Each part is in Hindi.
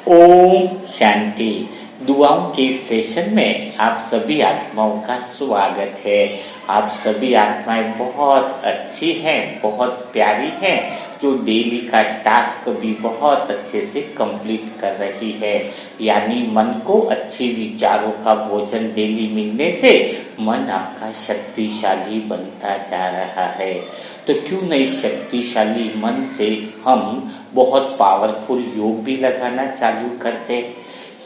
ओम शांति। दुआओं के इस सेशन में आप सभी आत्माओं का स्वागत है। आप सभी आत्माएं बहुत अच्छी हैं, बहुत प्यारी हैं, जो डेली का टास्क भी बहुत अच्छे से कंप्लीट कर रही है। यानी मन को अच्छे विचारों का भोजन डेली मिलने से मन आपका शक्तिशाली बनता जा रहा है। तो क्यों नहीं शक्तिशाली मन से हम बहुत पावरफुल योग भी लगाना चालू करते।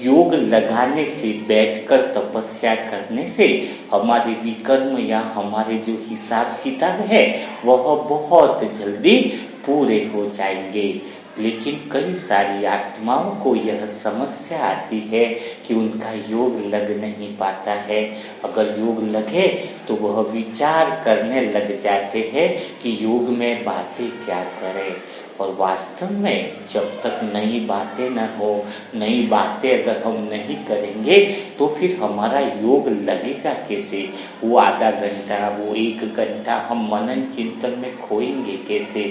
योग लगाने से, बैठकर तपस्या करने से हमारे विकर्म या हमारे जो हिसाब किताब है वह बहुत जल्दी पूरे हो जाएंगे। लेकिन कई सारी आत्माओं को यह समस्या आती है कि उनका योग लग नहीं पाता है। अगर योग लगे तो वह विचार करने लग जाते हैं कि योग में बातें क्या करें। और वास्तव में जब तक नई बातें न हो, नई बातें अगर हम नहीं करेंगे तो फिर हमारा योग लगेगा कैसे। वो आधा घंटा, वो 1 घंटा हम मनन चिंतन में खोएंगे कैसे।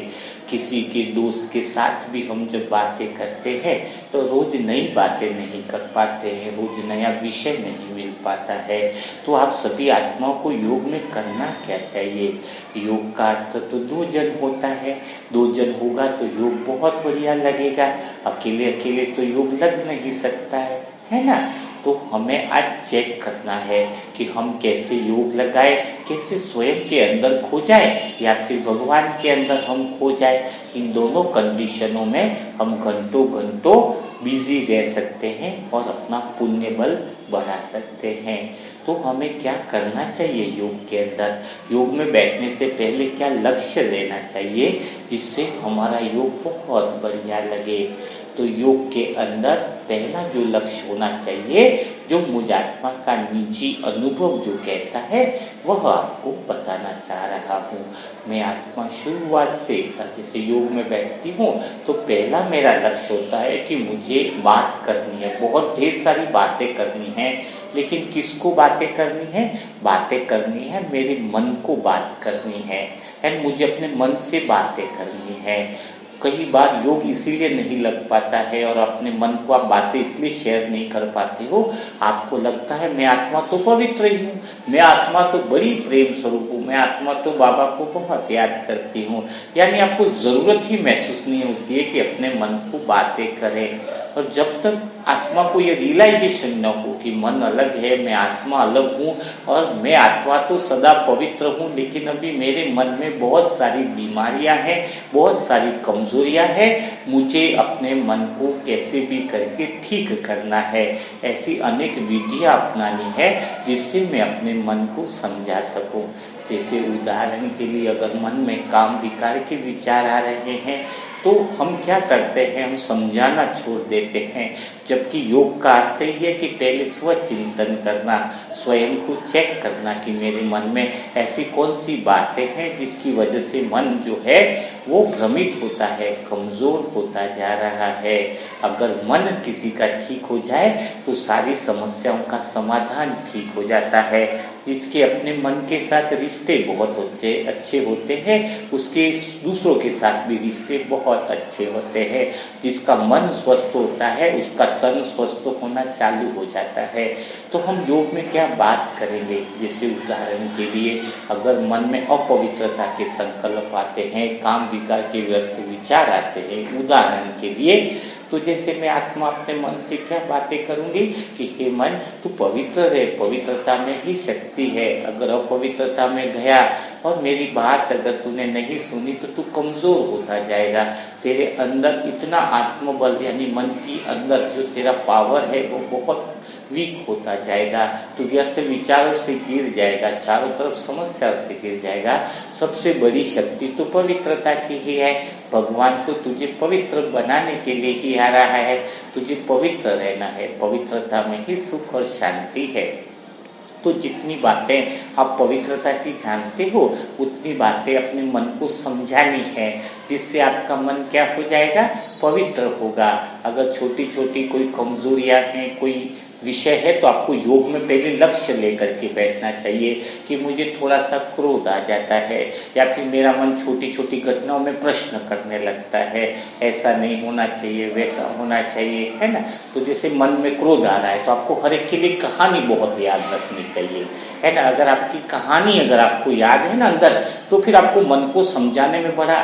किसी के दोस्त के साथ भी हम जब बातें करते हैं तो रोज नई बातें नहीं कर पाते हैं, रोज नया विषय नहीं मिल पाता है। तो आप सभी आत्माओं को योग में करना क्या चाहिए। योग का अर्थ तो 2 जन होता है। 2 जन होगा तो योग बहुत बढ़िया लगेगा। अकेले अकेले तो योग लग नहीं सकता है ना। तो हमें आज चेक करना है कि हम कैसे योग लगाए, कैसे स्वयं के अंदर खो जाए या फिर भगवान के अंदर हम खो जाए। इन दोनों कंडीशनों में हम घंटों घंटों बिजी रह सकते हैं और अपना पुण्य बल बढ़ा सकते हैं। तो हमें क्या करना चाहिए योग के अंदर। योग में बैठने से पहले क्या लक्ष्य लेना चाहिए जिससे हमारा योग बहुत बढ़िया लगे। तो योग के अंदर पहला जो लक्ष्य होना चाहिए, जो मुझ आत्मा का निजी अनुभव जो कहता है वह आपको बताना चाह रहा हूँ। मैं आत्मा शुरुआत से जैसे योग में बैठती हूँ तो पहला मेरा लक्ष्य होता है कि मुझे बात करनी है, बहुत ढेर सारी बातें करनी है। लेकिन किसको बातें करनी है? बातें करनी है मेरे मन को बात करनी है। मुझे अपने मन से बातें करनी है। कई बार योग इसीलिए नहीं लग पाता है और अपने मन को आप बातें इसलिए शेयर नहीं कर पाते हो। आपको लगता है मैं आत्मा तो पवित्र ही हूँ, मैं आत्मा तो बड़ी प्रेम स्वरूप हूँ, मैं आत्मा तो बाबा को बहुत याद करती हूँ। यानी आपको जरूरत ही महसूस नहीं होती है कि अपने मन को बातें करें। और जब तक आत्मा को ये रियलाइजेशन न हो कि मन अलग है, मैं आत्मा अलग हूँ और मैं आत्मा तो सदा पवित्र हूँ, लेकिन अभी मेरे मन में बहुत सारी बीमारियां हैं, बहुत सारी कमजोरियां हैं, मुझे अपने मन को कैसे भी करके ठीक करना है। ऐसी अनेक विधियां अपनानी है जिससे मैं अपने मन को समझा सकूं। जैसे उदाहरण के लिए अगर मन में काम विकार के विचार आ रहे हैं तो हम क्या करते हैं, हम समझाना छोड़ देते हैं। जबकि योग का अर्थ ही है कि पहले स्वचिंतन करना, स्वयं को चेक करना कि मेरे मन में ऐसी कौन सी बातें हैं जिसकी वजह से मन जो है वो भ्रमित होता है, कमजोर होता जा रहा है। अगर मन किसी का ठीक हो जाए तो सारी समस्याओं का समाधान ठीक हो जाता है। जिसके अपने मन के साथ रिश्ते बहुत अच्छे होते हैं, उसके दूसरों के साथ भी रिश्ते बहुत अच्छे होते हैं। जिसका मन स्वस्थ होता है उसका तन स्वस्थ होना चालू हो जाता है। तो हम योग में क्या बात करेंगे। जैसे उदाहरण के लिए अगर मन में अपवित्रता के संकल्प आते हैं, काम विकार के व्यर्थ विचार आते हैं, उदाहरण के लिए तो जैसे मैं आत्मा अपने मन से क्या बातें करूंगी कि हे मन तू पवित्र है, पवित्रता में ही शक्ति है। अगर अपवित्रता में गया और मेरी बात अगर तूने नहीं सुनी तो तू कमजोर होता जाएगा। तेरे अंदर इतना आत्मबल यानी मन की अंदर जो तेरा पावर है वो बहुत वीक होता जाएगा। तो व्यर्थ विचारों से गिर जाएगा, चारों तरफ समस्या से गिर जाएगा। सबसे बड़ी शक्ति तो पवित्रता की ही है। भगवान तो तुझे पवित्र बनाने के लिए ही आ रहा है। तुझे पवित्र रहना है, पवित्रता में ही सुख और शांति है। तो जितनी बातें आप पवित्रता की जानते हो उतनी बातें अपने मन को समझानी है, जिससे आपका मन क्या हो जाएगा, पवित्र होगा। अगर छोटी छोटी कोई कमजोरियां हैं, कोई विषय है तो आपको योग में पहले लक्ष्य लेकर के बैठना चाहिए कि मुझे थोड़ा सा क्रोध आ जाता है या फिर मेरा मन छोटी छोटी घटनाओं में प्रश्न करने लगता है, ऐसा नहीं होना चाहिए, वैसा होना चाहिए, है ना। तो जैसे मन में क्रोध आ रहा है तो आपको हर एक के लिए कहानी बहुत याद रखनी चाहिए, है ना। अगर आपकी कहानी अगर आपको याद है ना अंदर, तो फिर आपको मन को समझाने में बड़ा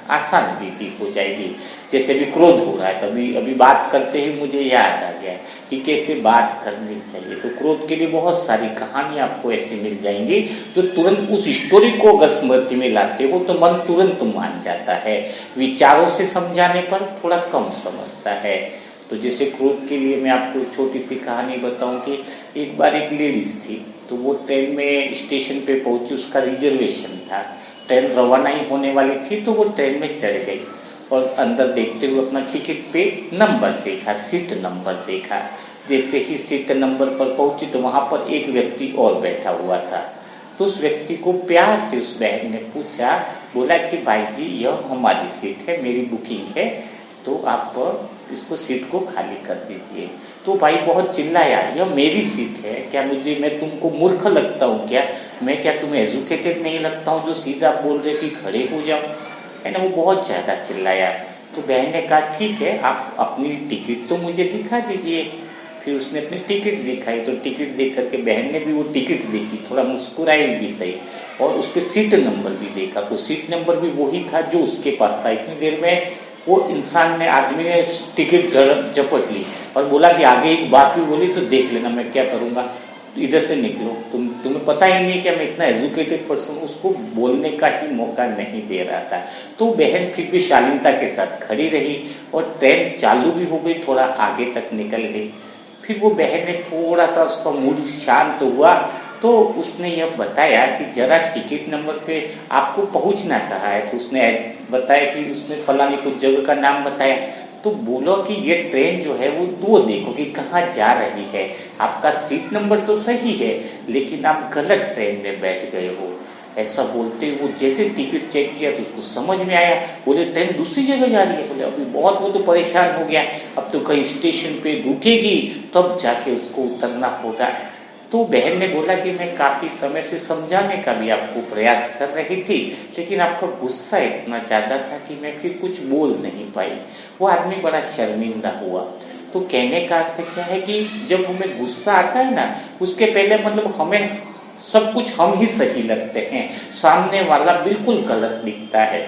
आसान विधि हो जाएगी। जैसे भी क्रोध हो रहा है तभी अभी बात करते ही मुझे याद आ गया कि कैसे बात करनी चाहिए। तो क्रोध के लिए बहुत सारी कहानी आपको ऐसी मिल जाएंगी जो तुरंत उस स्टोरी को अगर स्मृति में लाते हो तो मन तुरंत मान जाता है। विचारों से समझाने पर थोड़ा कम समझता है। तो जैसे क्रोध के लिए मैं आपको एक छोटी सी कहानी बताऊं कि एक बार एक लेडीज थी, तो वो ट्रेन में स्टेशन पे पहुंची, उसका रिजर्वेशन था, ट्रेन रवाना ही होने वाली थी, तो वो ट्रेन में चढ़ गई और अंदर देखते हुए अपना टिकट पे नंबर देखा, सीट नंबर देखा। जैसे ही सीट नंबर पर पहुंची तो वहां पर एक व्यक्ति और बैठा हुआ था। तो उस व्यक्ति को प्यार से उस बहन ने पूछा, बोला कि भाई जी यह हमारी सीट है, मेरी बुकिंग है, तो आप इसको सीट को खाली कर दीजिए। तो भाई बहुत चिल्लाया, यह मेरी सीट है, क्या मैं तुमको मूर्ख लगता हूँ क्या? मैं क्या तुम्हें एजुकेटेड नहीं लगता हूँ जो सीधा बोल रहे कि खड़े हो जाओ, है ना। वो बहुत ज्यादा चिल्लाया। तो बहन ने कहा ठीक है, आप अपनी टिकट तो मुझे दिखा दीजिए। फिर उसने अपनी टिकट दिखाई, तो टिकट देख करके बहन ने भी वो टिकट देखी, थोड़ा मुस्कुराई भी सही, और उस पर सीट नंबर भी देखा, तो सीट नंबर भी वही था जो उसके पास था। इतनी देर में वो इंसान ने, आदमी ने टिकट झपट ली और बोला कि आगे एक बात भी बोली तो देख लेना, मैं क्या करूंगा, तो इधर से निकलो, तुम्हें पता ही नहीं कि मैं इतना एजुकेटेड पर्सन, उसको बोलने का ही मौका नहीं दे रहा था। तो बहन फिर भी शालीनता के साथ खड़ी रही और ट्रेन चालू भी हो गई, थोड़ा आगे तक निकल गई। फिर वो बहन ने थोड़ा सा, उसका मूड शांत हुआ, तो उसने यह बताया कि जरा टिकट नंबर पे आपको पहुंचना कहाँ है। तो उसने बताया कि उसने फलानी कुछ जगह का नाम बताया। तो बोलो कि ये ट्रेन जो है वो देखो कि कहाँ जा रही है, आपका सीट नंबर तो सही है लेकिन आप गलत ट्रेन में बैठ गए हो। ऐसा बोलते वो जैसे टिकट चेक किया तो उसको समझ में आया, बोले ट्रेन दूसरी जगह जा रही है। बोले अभी बहुत, वो तो परेशान हो गया, अब तो कहीं स्टेशन पे रुकेगी तब जाके उसको उतरना होगा। तो बहन ने बोला कि मैं काफी समय से समझाने का भी आपको प्रयास कर रही थी, लेकिन आपका गुस्सा इतना ज्यादा था कि मैं फिर कुछ बोल नहीं पाई। वो आदमी बड़ा शर्मिंदा हुआ। तो कहने का अर्थ क्या है कि जब हमें गुस्सा आता है ना, उसके पहले मतलब हमें सब कुछ हम ही सही लगते हैं, सामने वाला बिल्कुल गलत दिखता है।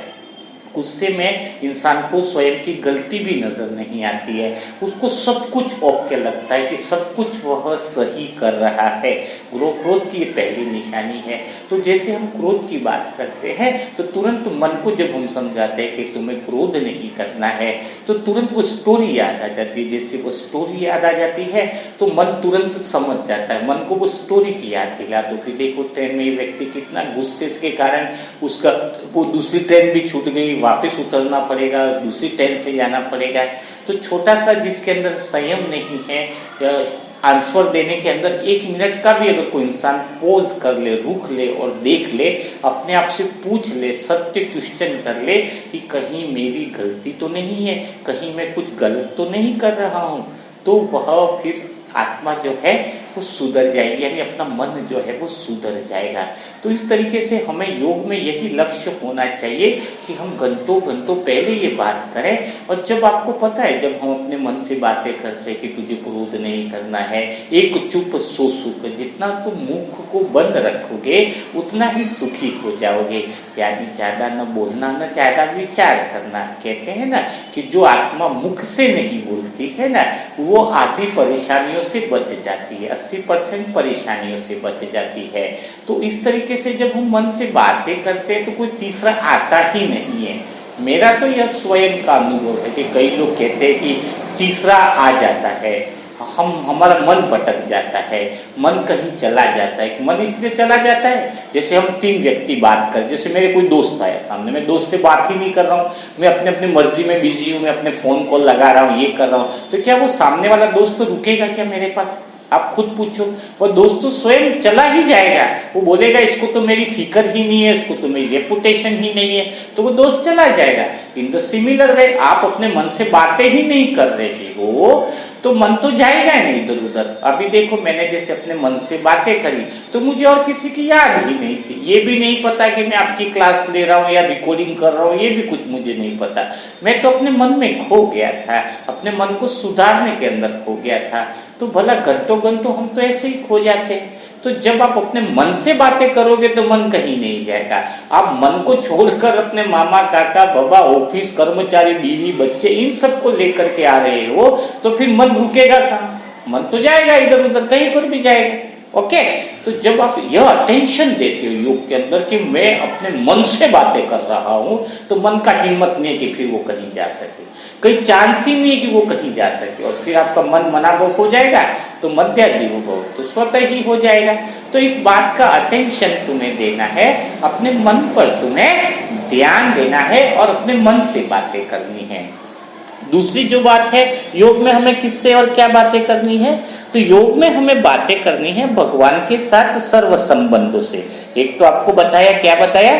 गुस्से में इंसान को स्वयं की गलती भी नजर नहीं आती है, उसको सब कुछ ओके लगता है कि सब कुछ वह सही कर रहा है। क्रोध की ये पहली निशानी है। तो जैसे हम क्रोध की बात करते हैं तो तुरंत मन को जब हम समझाते हैं कि तुम्हें क्रोध नहीं करना है, तो तुरंत वो स्टोरी याद आ जाती है। जैसे वो स्टोरी याद आ जाती है तो मन तुरंत समझ जाता है, मन को वो स्टोरी की याद दिला दो कि देखो ट्रेन में ये व्यक्ति कितना गुस्से के कारण उसका वो दूसरी ट्रेन भी छूट गई, वापस उतरना पड़ेगा, दूसरी ट्रेन से जाना पड़ेगा। तो छोटा सा जिसके अंदर संयम नहीं है, आंसर देने के अंदर 1 मिनट का भी अगर कोई इंसान पॉज कर ले, रुक ले और देख ले, अपने आप से पूछ ले, सत्य क्वेश्चन कर ले कि कहीं मेरी गलती तो नहीं है, कहीं मैं कुछ गलत तो नहीं कर रहा हूं, तो वह फिर आत्मा जो है वो सुधर जाएगी, यानी अपना मन जो है वो सुधर जाएगा। तो इस तरीके से हमें योग में यही लक्ष्य होना चाहिए कि हम घंटों घंटों पहले ये बात करें। और जब आपको पता है, जब हम अपने मन से बातें करते हैं कि तुझे क्रोध नहीं करना है, एक चुप सो सुख, जितना तुम मुख को बंद रखोगे उतना ही सुखी हो जाओगे। यानी ज्यादा न बोलना, न ज्यादा विचार करना। कहते हैं ना कि जो आत्मा मुख से नहीं बोलती है ना, वो आधी परेशानियों से बच जाती है, 80% परेशानियों से बच जाती है। तो इस तरीके से जब हम मन से बातें करते हैं तो कोई तीसरा आता ही नहीं है। मेरा तो यह स्वयं का अनुभव है कि कई लोग कहते हैं कि तीसरा आ जाता है, हमारा मन भटक जाता है, मन कहीं चला जाता है। मन इसलिए चला जाता है, जैसे हम 3 व्यक्ति बात कर, जैसे मेरे कोई दोस्त आया सामने, मैं दोस्त से बात ही नहीं कर रहा हूँ, मैं अपने अपने मर्जी में बिजी हूँ, मैं अपने फोन कॉल लगा रहा हूँ, ये कर रहा हूँ, तो क्या वो सामने वाला दोस्त तो रुकेगा क्या मेरे पास? आप खुद पूछो। वो दोस्त तो स्वयं चला ही जाएगा, वो बोलेगा इसको तो मेरी फिक्र ही नहीं है, इसको तो मेरी रेपुटेशन ही नहीं है, तो वो दोस्त चला जाएगा। इन द सिमिलर वे आप अपने मन से बातें ही नहीं कर रहे हो तो मन तो जाएगा ही नहीं इधर उधर। अभी देखो मैंने जैसे अपने मन से बातें करी तो मुझे और किसी की याद ही नहीं थी, ये भी नहीं पता कि मैं आपकी क्लास ले रहा हूँ या रिकॉर्डिंग कर रहा हूँ, ये भी कुछ मुझे नहीं पता। मैं तो अपने मन में खो गया था, अपने मन को सुधारने के अंदर खो गया था। तो भला घंटों घंटों हम तो ऐसे ही खो जाते हैं। तो जब आप अपने मन से बातें करोगे तो मन कहीं नहीं जाएगा। आप मन को छोड़कर अपने मामा काका बाबा ऑफिस कर्मचारी बीवी बच्चे इन सबको लेकर के आ रहे हो तो फिर मन रुकेगा कहाँ? मन तो जाएगा इधर उधर, कहीं पर भी जाएगा। ओके, तो जब आप यह अटेंशन देते हो योग के अंदर कि मैं अपने मन से बातें कर रहा हूं, तो मन का हिम्मत नहीं है कि फिर वो कहीं जा सके, कोई चांस ही नहीं है कि वो कहीं जा सके। और फिर आपका मन मनाभव हो जाएगा तो मध्या जीव भव तो स्वतः ही हो जाएगा। तो इस बात का अटेंशन तुम्हें देना है, अपने मन पर तुम्हें ध्यान देना है और अपने मन से बातें करनी है। दूसरी जो बात है, योग में हमें किससे और क्या बातें करनी है? तो योग में हमें बातें करनी है भगवान के साथ सर्व संबंधों से। एक तो आपको बताया, क्या बताया?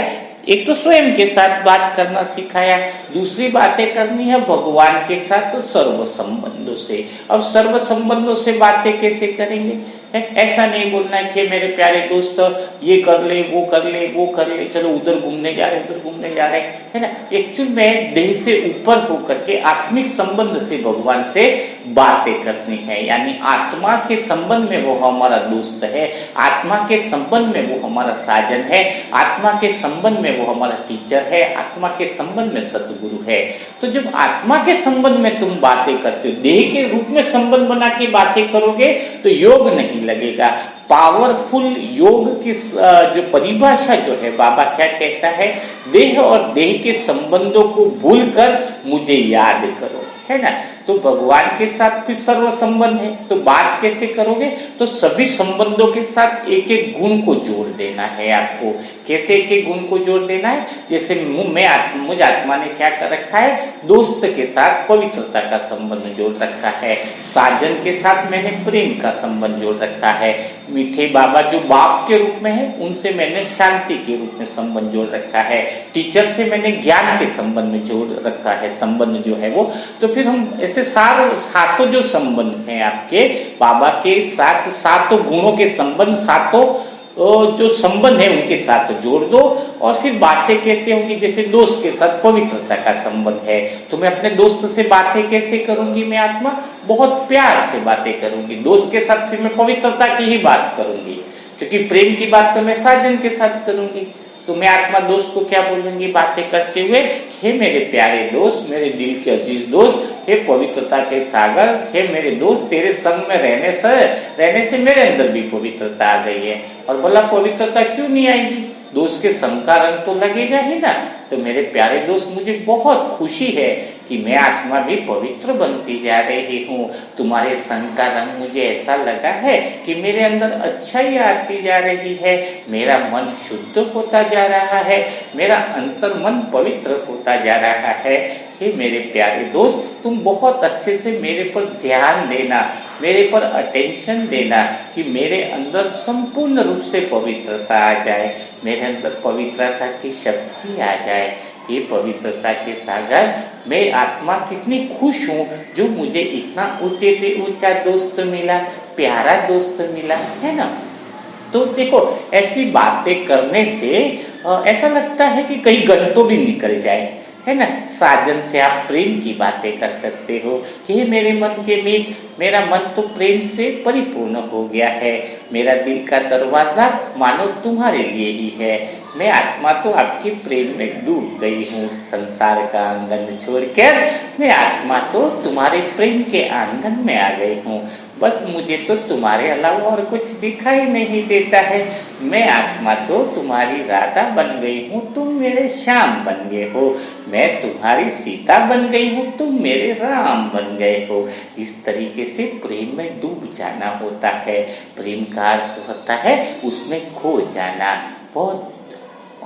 एक तो स्वयं के साथ बात करना सिखाया, दूसरी बातें करनी है भगवान के साथ तो सर्व संबंधों से। अब सर्व संबंधों से बातें कैसे करेंगे? ऐसा नहीं बोलना है कि मेरे प्यारे दोस्त ये कर ले वो कर ले वो कर ले, चलो उधर घूमने जा रहे उधर घूमने जा रहे, है ना। एक्चुअल में देह से ऊपर होकर के आत्मिक संबंध से भगवान से बातें करनी है। यानी आत्मा के संबंध में वो हमारा दोस्त है, आत्मा के संबंध में वो हमारा साजन है, आत्मा के संबंध में वो हमारा टीचर है, आत्मा के संबंध में सतगुरु है। तो जब आत्मा के संबंध में तुम बातें करते हो, देह के रूप में संबंध बना के बातें करोगे तो योग नहीं लगेगा। पावरफुल योग की जो परिभाषा जो है, बाबा क्या कहता है? देह और देह के संबंधों को भूलकर मुझे याद करो, है ना। तो भगवान के साथ भी सर्व संबंध है, तो बात कैसे करोगे? तो सभी संबंधों के साथ एक एक गुण को जोड़ देना है आपको। कैसे एक एक गुण को जोड़ देना है? जैसे मुझ आत्मा ने क्या कर रखा है? दोस्त के साथ पवित्रता का संबंध जोड़ रखा है, साजन के साथ मैंने प्रेम का संबंध जोड़ रखा है, मीठे बाबा जो बाप के रूप में है उनसे मैंने शांति के रूप में संबंध जोड़ रखा है, टीचर से मैंने ज्ञान के संबंध में जोड़ रखा है संबंध जो है वो। तो फिर हम ऐसे सातों जो संबंध हैं आपके बाबा के साथ, सातों गुणों के संबंध, सातों जो संबंध है उनके साथ जोड़ दो। और फिर बातें कैसे होंगी? जैसे दोस्त के साथ पवित्रता का संबंध है, तो मैं अपने दोस्त से बातें कैसे करूंगी? मैं आत्मा बहुत प्यार से बातें करूंगी दोस्त के साथ, फिर मैं पवित्रता की ही बात करूंगी, क्योंकि प्रेम की बात तो मैं साजन के साथ करूंगी। तो मैं आत्मा दोस्त को क्या बोलूंगी बातें करते हुए? हे मेरे प्यारे दोस्त, मेरे दिल के अजीज दोस्त, हे पवित्रता के सागर, हे मेरे दोस्त, तेरे संग में रहने से मेरे अंदर भी पवित्रता आ गई है। और बोला पवित्रता क्यों नहीं आएगी? दोस्त के संग का रंग तो लगेगा ही ना। तो मेरे प्यारे दोस्त, मुझे बहुत खुशी है कि मैं आत्मा भी पवित्र बनती जा रही हूँ। तुम्हारे संग का रंग मुझे ऐसा लगा है कि मेरे अंदर अच्छाई आती जा रही है, मेरा मन शुद्ध होता जा रहा है, मेरा अंतर मन पवित्र होता जा रहा है। हे मेरे प्यारे दोस्त, तुम बहुत अच्छे से मेरे पर ध्यान देना, मेरे पर अटेंशन देना कि मेरे अंदर संपूर्ण रूप से पवित्रता आ जाए, मेरे अंदर पवित्रता की शक्ति आ जाए। ये पवित्रता के सागर, मैं आत्मा कितनी खुश हूँ जो मुझे इतना ऊंचे से ऊंचा दोस्त मिला, प्यारा दोस्त मिला, है ना। तो देखो ऐसी बातें करने से ऐसा लगता है कि कई घंटों भी निकल जाए, है ना। साजन से आप प्रेम की बातें कर सकते हो कि मेरे मन के मीत, मेरा मन तो प्रेम से परिपूर्ण हो गया है, मेरा दिल का दरवाजा मानो तुम्हारे लिए ही है, मैं आत्मा तो आपके प्रेम में डूब गई हूँ, संसार का आंगन छोड़कर मैं आत्मा तो तुम्हारे प्रेम के आंगन में आ गई हूँ। बस मुझे तो तुम्हारे अलावा और कुछ दिखाई नहीं देता है, मैं आत्मा तो तुम्हारी राधा बन गई हूँ, तुम मेरे श्याम बन गए हो, मैं तुम्हारी सीता बन गई हूँ, तुम मेरे राम बन गए हो। इस तरीके से प्रेम में डूब जाना होता है। प्रेम का अर्थ होता है उसमें खो जाना, बहुत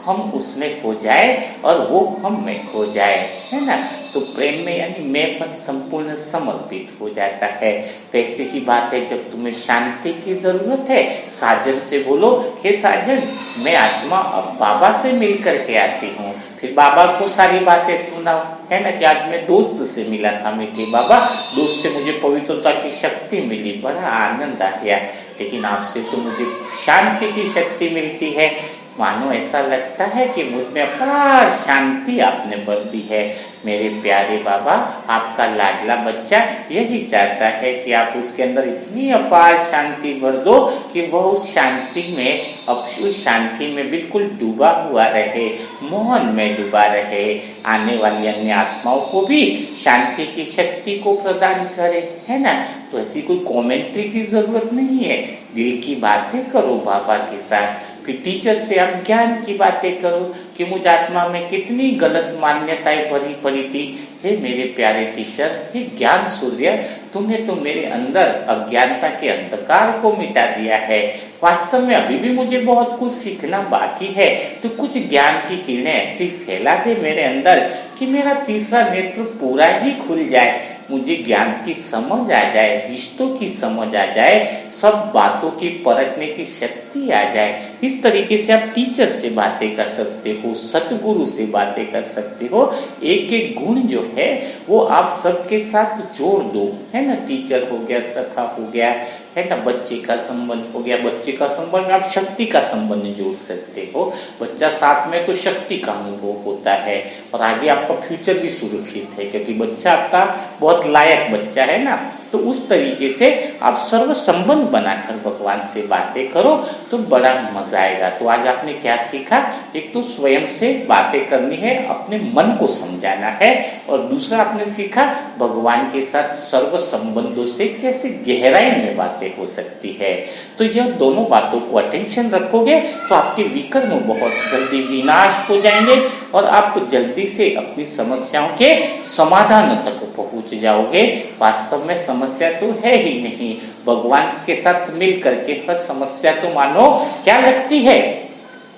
हम उसमें खो जाए और वो हम में खो जाए, है ना। तो प्रेम में यानी मैंपन संपूर्ण समर्पित हो जाता है। वैसे ही बात है जब तुम्हें शांति की जरूरत है, साजन से बोलो हे साजन, मैं आत्मा अब बाबा से मिल करके आती हूँ। फिर बाबा को सारी बातें सुनाओ, है ना, कि आज मैं दोस्त से मिला था मीठे बाबा, दोस्त से मुझे पवित्रता की शक्ति मिली, बड़ा आनंद आ गया, लेकिन आपसे तो मुझे शांति की शक्ति मिलती है। मानो ऐसा लगता है कि मुझ में अपार शांति आपने भर दी है। मेरे प्यारे बाबा, आपका लाडला बच्चा यही चाहता है कि आप उसके अंदर इतनी अपार शांति भर दो कि वह उस शांति में, अब उस शांति में बिल्कुल डूबा हुआ रहे, मोहन में डूबा रहे, आने वाली अन्य आत्माओं को भी शांति की शक्ति को प्रदान करे, है ना। तो ऐसी कोई कमेंट्री की जरूरत नहीं है, दिल की बातें करो बाबा के साथ। फिर टीचर से आप ज्ञान की बातें करो कि मुझ आत्मा में कितनी गलत मान्यताएं भरी पड़ी थी। हे मेरे प्यारे टीचर, हे ज्ञान सूर्य, तुमने तो मेरे अंदर अज्ञानता के अंधकार को मिटा दिया है। वास्तव में अभी भी मुझे बहुत कुछ सीखना बाकी है, तो कुछ ज्ञान की किरणें ऐसी फैला दे मेरे अंदर कि मेरा तीसरा नेत्र पूरा ही खुल जाए, मुझे ज्ञान की समझ आ जाए, रिश्तों की समझ आ जाए, सब बातों की परखने की शक्ति आ जाए। इस तरीके से आप टीचर से बातें कर सकते हो, सतगुरु से बातें कर सकते हो। एक एक गुण जो है वो आप सबके साथ जोड़ दो, है ना। टीचर हो गया, सखा हो गया, है ना, बच्चे का संबंध हो गया, बच्चे का संबंध में आप शक्ति का संबंध जोड़ सकते हो। बच्चा साथ में तो शक्ति का अनुभव होता है और आगे आपका फ्यूचर भी सुरक्षित है, क्योंकि बच्चा आपका बहुत लायक बच्चा है ना। तो उस तरीके से आप सर्व संबंध बनाकर भगवान से बातें करो तो बड़ा मजा आएगा। तो आज आपने क्या सीखा? एक तो स्वयं से बातें करनी है, अपने मन को समझाना है, और दूसरा आपने सीखा भगवान के साथ सर्व संबंधों से कैसे गहराई में बातें हो सकती है। तो यह दोनों बातों को अटेंशन रखोगे तो आपके विकर्म बहुत जल्दी विनाश हो जाएंगे और आप जल्दी से अपनी समस्याओं के समाधान तक पहुंच जाओगे। वास्तव में समस्या तो है ही नहीं, भगवान के साथ मिल करके हर समस्या तो मानो क्या लगती है,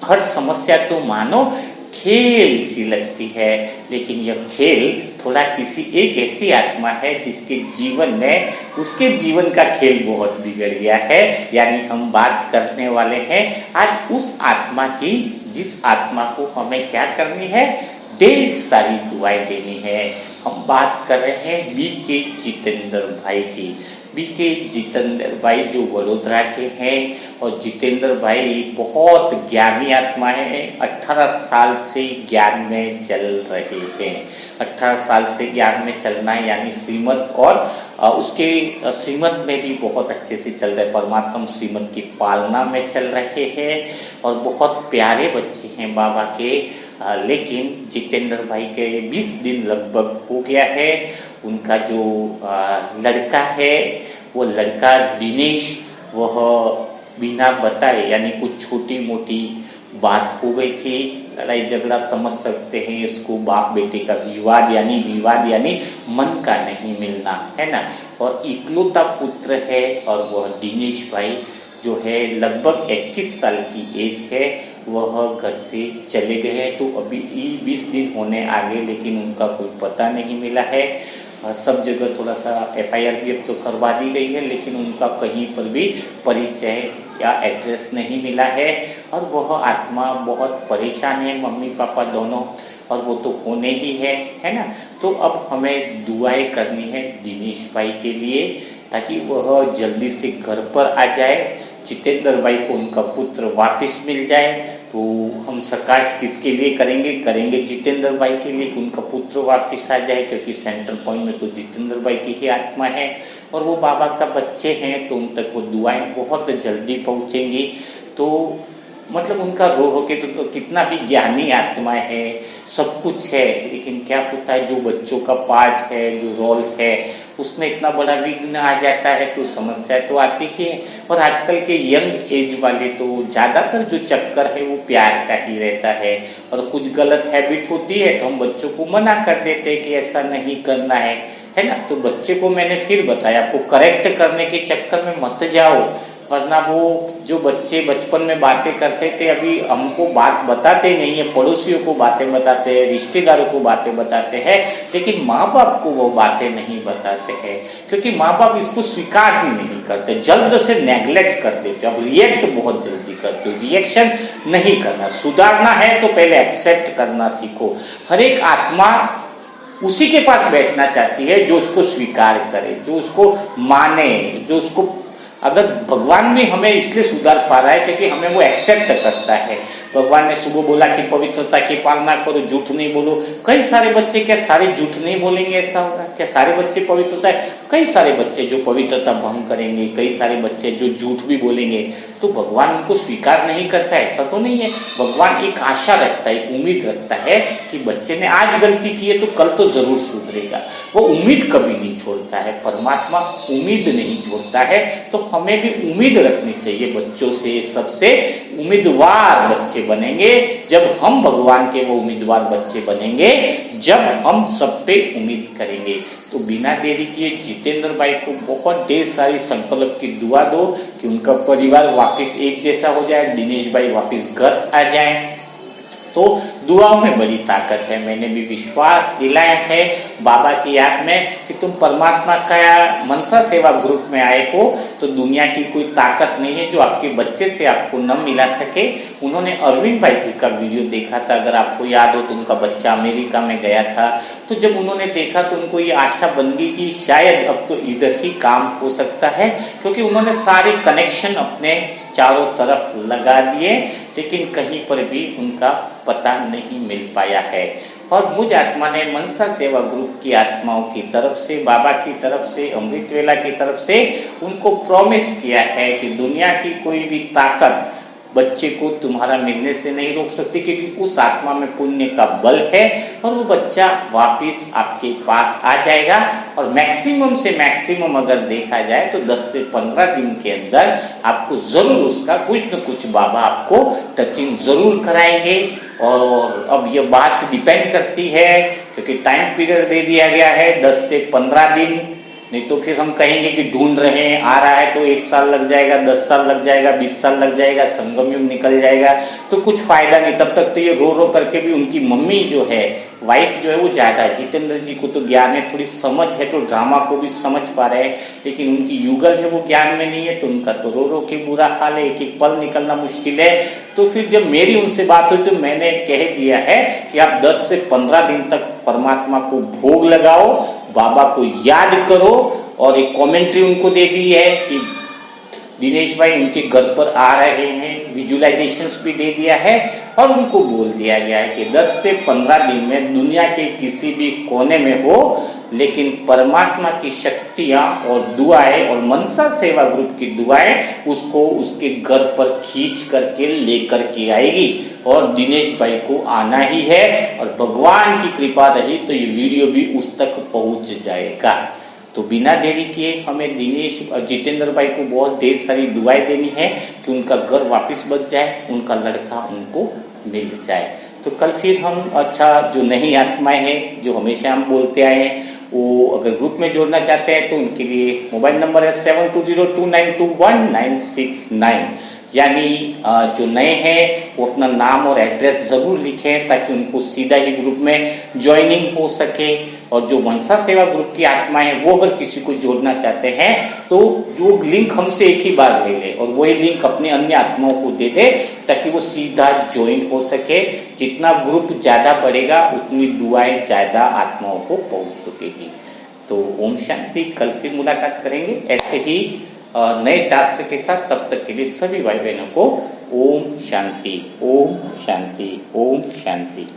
हर समस्या तो मानो खेल सी लगती है। लेकिन यह खेल थोड़ा किसी एक ऐसी आत्मा है जिसके जीवन में, उसके जीवन का खेल बहुत बिगड़ गया है। यानी हम बात करने वाले हैं आज उस आत्मा की, जिस आत्मा को हमें क्या करनी है, ढेर सारी दुआएं देनी है। हम बात कर रहे हैं बीके जितेंद्र भाई की। बीके जितेंद्र भाई जो वडोदरा के हैं, और जितेंद्र भाई बहुत ज्ञानी आत्मा है। 18 साल से ज्ञान में चल रहे हैं। 18 साल से ज्ञान में चलना है यानी श्रीमत, और उसके श्रीमत में भी बहुत अच्छे से चल रहे, परमात्मा श्रीमत की पालना में चल रहे हैं और बहुत प्यारे बच्चे हैं बाबा के। लेकिन जितेंद्र भाई के 20 दिन लगभग हो गया है। उनका जो लड़का है, वो लड़का दिनेश, वह बिना बताए, यानी कुछ छोटी मोटी बात हो गई थी, लड़ाई झगड़ा समझ सकते हैं इसको, बाप बेटे का विवाद यानी मन का नहीं मिलना, है ना। और इकलौता पुत्र है, और वह दिनेश भाई जो है लगभग 21 साल की एज है, वह घर से चले गए हैं। तो अभी 20 दिन होने आ गए, लेकिन उनका कोई पता नहीं मिला है। सब जगह थोड़ा सा FIR भी अब तो करवा दी गई है, लेकिन उनका कहीं पर भी परिचय या एड्रेस नहीं मिला है। और वह आत्मा बहुत परेशान है, मम्मी पापा दोनों, और वो तो होने ही है ना। तो अब हमें दुआएं करनी है दिनेश भाई के लिए, ताकि वह जल्दी से घर पर आ जाए, जितेंद्र भाई को उनका पुत्र वापस मिल जाए। तो हम सकाश किसके लिए करेंगे जितेंद्र भाई के लिए कि उनका पुत्र वापस आ जाए, क्योंकि सेंटर पॉइंट में तो जितेंद्र भाई की ही आत्मा है और वो बाबा का बच्चे हैं, तो उन तक वो दुआएं बहुत जल्दी पहुंचेंगी। तो मतलब उनका रो के तो कितना भी ज्ञानी आत्मा है, सब कुछ है, लेकिन क्या होता है जो बच्चों का पार्ट है, जो रोल है, उसमें इतना बड़ा विघ्न आ जाता है तो समस्या तो आती ही है। और आजकल के यंग एज वाले तो ज्यादातर जो चक्कर है वो प्यार का ही रहता है, और कुछ गलत हैबिट होती है तो हम बच्चों को मना कर देते हैं कि ऐसा नहीं करना है ना। तो बच्चे को मैंने फिर बताया, आपको करेक्ट करने के चक्कर में मत जाओ, वरना वो जो बच्चे बचपन में बातें करते थे अभी हमको बात बताते नहीं है, पड़ोसियों को बातें बताते हैं, रिश्तेदारों को बातें बताते हैं, लेकिन माँ बाप को वो बातें नहीं बताते हैं, क्योंकि माँ बाप इसको स्वीकार ही नहीं करते, जल्द से नेग्लेक्ट कर देते। अब रिएक्ट बहुत जल्दी करते हो, रिएक्शन नहीं करना। सुधारना है तो पहले एक्सेप्ट करना सीखो। हर एक आत्मा उसी के पास बैठना चाहती है जो उसको स्वीकार करे, जो उसको माने, जो उसको, अगर भगवान भी हमें इसलिए सुधार पा रहा है क्योंकि हमें वो एक्सेप्ट करता है। भगवान ने सुबह बोला कि पवित्रता की पालना करो, झूठ नहीं बोलो। कई सारे बच्चे, क्या सारे झूठ नहीं बोलेंगे ऐसा होगा? क्या सारे बच्चे पवित्रता, कई सारे बच्चे जो पवित्रता भंग करेंगे, कई सारे बच्चे जो झूठ भी बोलेंगे, तो भगवान उनको स्वीकार नहीं करता, ऐसा तो नहीं है। भगवान एक आशा रखता है, एक उम्मीद रखता है कि बच्चे ने आज गलती की है तो कल तो जरूर सुधरेगा। वो उम्मीद कभी नहीं छोड़ता है, परमात्मा उम्मीद नहीं छोड़ता है। तो हमें भी उम्मीद रखनी चाहिए बच्चों से। सबसे उम्मीदवार बच्चे बनेंगे जब हम भगवान के वो उम्मीदवार बच्चे बनेंगे, जब हम सब पे उम्मीद करेंगे। तो बिना देरी किए जितेंद्र भाई को बहुत ढेर सारी संकल्प की दुआ दो कि उनका परिवार वापस एक जैसा हो जाए, दिनेश भाई वापस घर आ जाए। तो दुआओं में बड़ी ताकत है। मैंने भी विश्वास दिलाया है बाबा की याद में कि तुम परमात्मा का मनसा सेवा ग्रुप में आए हो तो दुनिया की कोई ताकत नहीं है जो आपके बच्चे से आपको न मिला सके। उन्होंने अरविंद भाई जी का वीडियो देखा था, अगर आपको याद हो तो उनका बच्चा अमेरिका में गया था, तो जब उन्होंने देखा तो उनको ये आशा बन गई कि शायद अब तो इधर ही काम हो सकता है, क्योंकि उन्होंने सारे कनेक्शन अपने चारों तरफ लगा दिए, लेकिन कहीं पर भी उनका पता नहीं मिल पाया है। और मुझ आत्मा ने मनसा सेवा ग्रुप की आत्माओं की तरफ से, बाबा की तरफ से, अमृत वेला की तरफ से उनको प्रॉमिस किया है कि दुनिया की कोई भी ताकत बच्चे को तुम्हारा मिलने से नहीं रोक सकती, क्योंकि उस आत्मा में पुण्य का बल है और वो बच्चा वापिस आपके पास आ जाएगा। और मैक्सिमम से मैक्सिमम अगर देखा जाए तो 10 से 15 दिन के अंदर आपको जरूर उसका कुछ न कुछ बाबा आपको टचिंग जरूर कराएंगे। और अब ये बात डिपेंड करती है, क्योंकि टाइम पीरियड दे दिया गया है 10 से 15 दिन, नहीं तो फिर हम कहेंगे कि ढूंढ रहे हैं, आ रहा है तो 1 साल लग जाएगा, 10 साल लग जाएगा, 20 साल लग जाएगा, संगम युग निकल जाएगा, तो कुछ फायदा नहीं। तब तक तो ये रो रो करके भी उनकी मम्मी जो है, वाइफ जो है, वो ज्यादा है। जितेंद्र जी को तो ज्ञान है, थोड़ी समझ है, तो ड्रामा को भी समझ पा रहे हैं, लेकिन उनकी युगल है वो ज्ञान में नहीं है, तो उनका तो रो रो के बुरा हाल है, एक एक पल निकलना मुश्किल है। तो फिर जब मेरी उनसे बात हुई तो मैंने कह दिया है कि आप 10 से 15 दिन तक परमात्मा को भोग लगाओ, बाबा को याद करो। और एक कमेंट्री उनको दे दी है कि दिनेश भाई उनके घर पर आ रहे हैं, विजुअलाइजेशंस भी दे दिया है, और उनको बोल दिया गया है कि 10 से 15 दिन में दुनिया के किसी भी कोने में हो, लेकिन परमात्मा की शक्तियां और दुआएं और मनसा सेवा ग्रुप की दुआएं उसको उसके घर पर खींच करके लेकर के आएगी। और दिनेश भाई को आना ही है, और भगवान की कृपा रही तो ये वीडियो भी उस तक पहुंच जाएगा। तो बिना देरी किए हमें दिनेश और जितेंद्र भाई को बहुत ढेर सारी दुआएं देनी है कि उनका घर वापस बच जाए, उनका लड़का उनको मिल जाए। तो कल फिर हम, अच्छा जो नई आत्माएं हैं जो हमेशा हम बोलते आए हैं, वो अगर ग्रुप में जोड़ना चाहते हैं तो उनके लिए मोबाइल नंबर है 7202921969। यानी जो नए हैं वो अपना नाम और एड्रेस जरूर लिखें ताकि उनको सीधा ही ग्रुप में ज्वाइनिंग हो सके। और जो मनसा सेवा ग्रुप की आत्माएं हैं वो अगर किसी को जोड़ना चाहते हैं तो जो लिंक हमसे एक ही बार ले ले और वही लिंक अपने अन्य आत्माओं को दे दे ताकि वो सीधा ज्वाइन हो सके। जितना ग्रुप ज्यादा बढ़ेगा उतनी दुआएं ज्यादा आत्माओं को पहुंच सकेगी। तो ओम शांति। कल फिर मुलाकात करेंगे ऐसे ही नए टास्क के साथ। तब तक के लिए सभी भाई बहनों को ओम शांति, ओम शांति, ओम शांति।